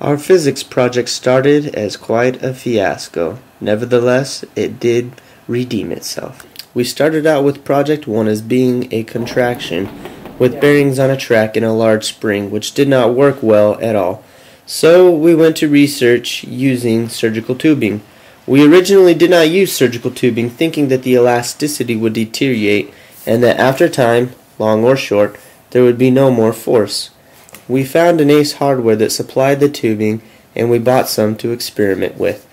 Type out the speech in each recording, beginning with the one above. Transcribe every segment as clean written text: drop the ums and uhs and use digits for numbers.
Our physics project started as quite a fiasco. Nevertheless, it did redeem itself. We started out with Project 1 as being a contraction with bearings on a track in a large spring, which did not work well at all. So we went to research using surgical tubing. We originally did not use surgical tubing, thinking that the elasticity would deteriorate and that after time, long or short, there would be no more force. We found an Ace Hardware that supplied the tubing, and we bought some to experiment with.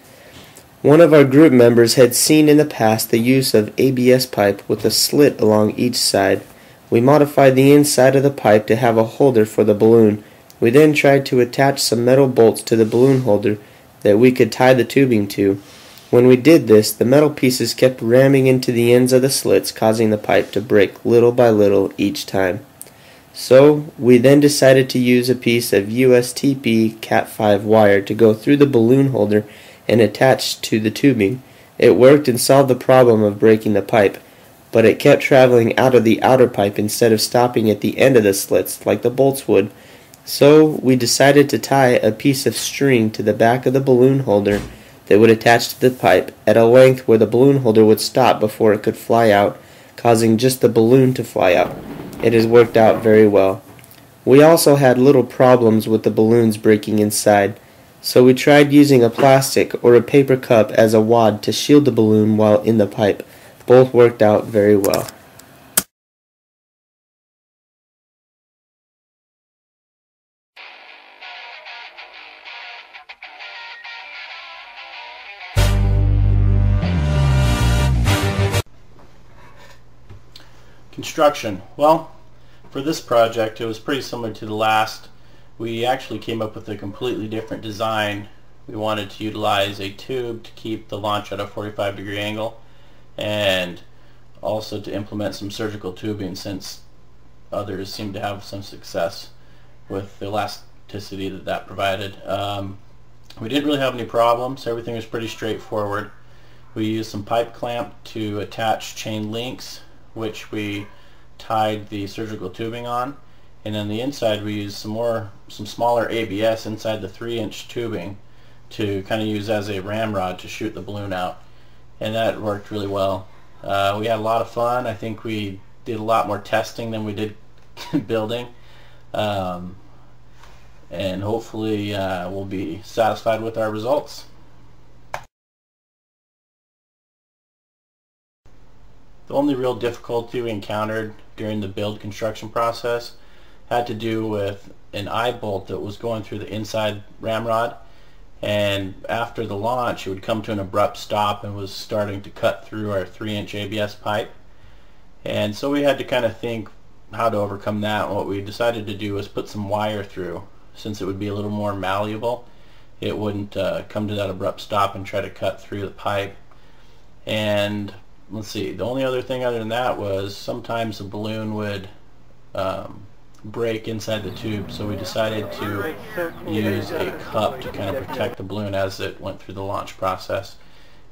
One of our group members had seen in the past the use of ABS pipe with a slit along each side. We modified the inside of the pipe to have a holder for the balloon. We then tried to attach some metal bolts to the balloon holder that we could tie the tubing to. When we did this, the metal pieces kept ramming into the ends of the slits, causing the pipe to break little by little each time. So, we then decided to use a piece of USTP Cat5 wire to go through the balloon holder and attach to the tubing. It worked and solved the problem of breaking the pipe, but it kept traveling out of the outer pipe instead of stopping at the end of the slits like the bolts would. So, we decided to tie a piece of string to the back of the balloon holder that would attach to the pipe at a length where the balloon holder would stop before it could fly out, causing just the balloon to fly out. It has worked out very well. We also had little problems with the balloons breaking inside, so we tried using a plastic or a paper cup as a wad to shield the balloon while in the pipe. Both worked out very well. Construction. Well, for this project it was pretty similar to the last. We actually came up with a completely different design. We wanted to utilize a tube to keep the launch at a 45-degree angle, and also to implement some surgical tubing, since others seem to have some success with the elasticity that provided. We didn't really have any problems. Everything was pretty straightforward. We used some pipe clamp to attach chain links, which we tied the surgical tubing on, and on the inside we used some smaller ABS inside the 3-inch tubing to kind of use as a ramrod to shoot the balloon out, and that worked really well. We had a lot of fun. I think we did a lot more testing than we did building, and hopefully we'll be satisfied with our results. The only real difficulty we encountered during the build construction process had to do with an eye bolt that was going through the inside ramrod, and after the launch it would come to an abrupt stop and was starting to cut through our 3-inch ABS pipe. And so we had to kind of think how to overcome that, and what we decided to do was put some wire through. Since it would be a little more malleable, it wouldn't come to that abrupt stop and try to cut through the pipe. And let's see, the only other thing other than that was sometimes the balloon would break inside the tube, so we decided to use a cup to kind of protect the balloon as it went through the launch process,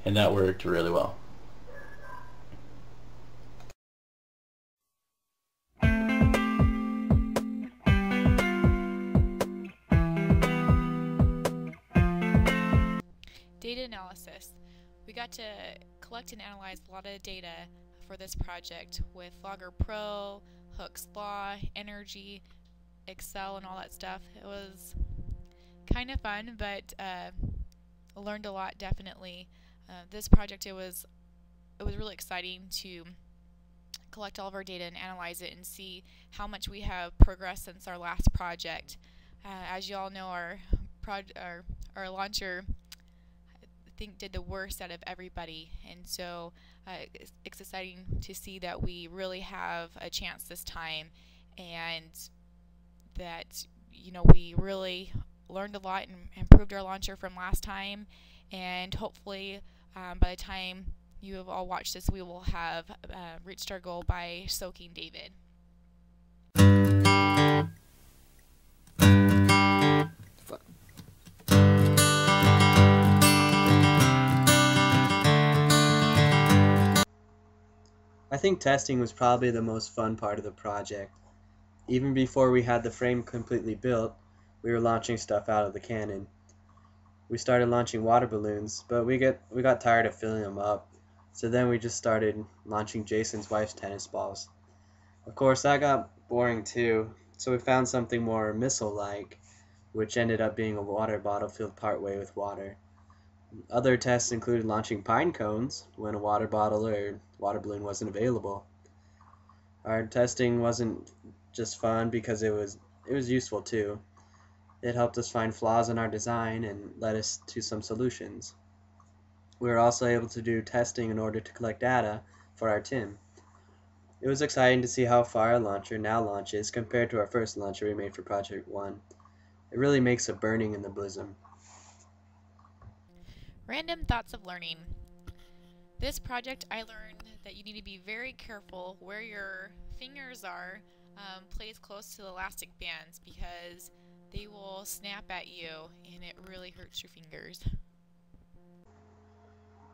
and that worked really well. Data analysis. We got to collect and analyze a lot of data for this project with Logger Pro, Hooke's Law, Energy, Excel, and all that stuff. It was kind of fun, but learned a lot, definitely. This project, it was really exciting to collect all of our data and analyze it and see how much we have progressed since our last project. As you all know, our launcher, I think, did the worst out of everybody, and so it's exciting to see that we really have a chance this time, and that, you know, we really learned a lot and improved our launcher from last time, and hopefully by the time you have all watched this, we will have reached our goal by soaking David. I think testing was probably the most fun part of the project. Even before we had the frame completely built, we were launching stuff out of the cannon. We started launching water balloons, but we got tired of filling them up. So then we just started launching Jason's wife's tennis balls. Of course, that got boring too, so we found something more missile-like, which ended up being a water bottle filled partway with water. Other tests included launching pine cones when a water bottle or water balloon wasn't available. Our testing wasn't just fun because it was useful too. It helped us find flaws in our design and led us to some solutions. We were also able to do testing in order to collect data for our TIM. It was exciting to see how far our launcher now launches compared to our first launcher we made for Project 1. It really makes a burning in the bosom. Random thoughts of learning. This project, I learned that you need to be very careful where your fingers are placed close to the elastic bands because they will snap at you and it really hurts your fingers.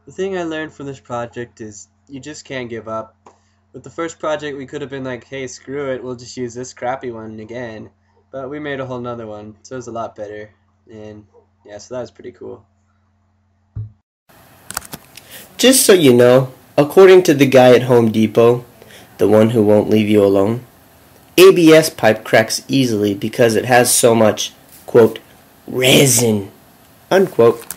The thing I learned from this project is you just can't give up. With the first project we could have been like, hey, screw it, we'll just use this crappy one again. But we made a whole nother one, so it was a lot better. And yeah, so that was pretty cool. Just so you know, according to the guy at Home Depot, the one who won't leave you alone, ABS pipe cracks easily because it has so much, quote, resin, unquote.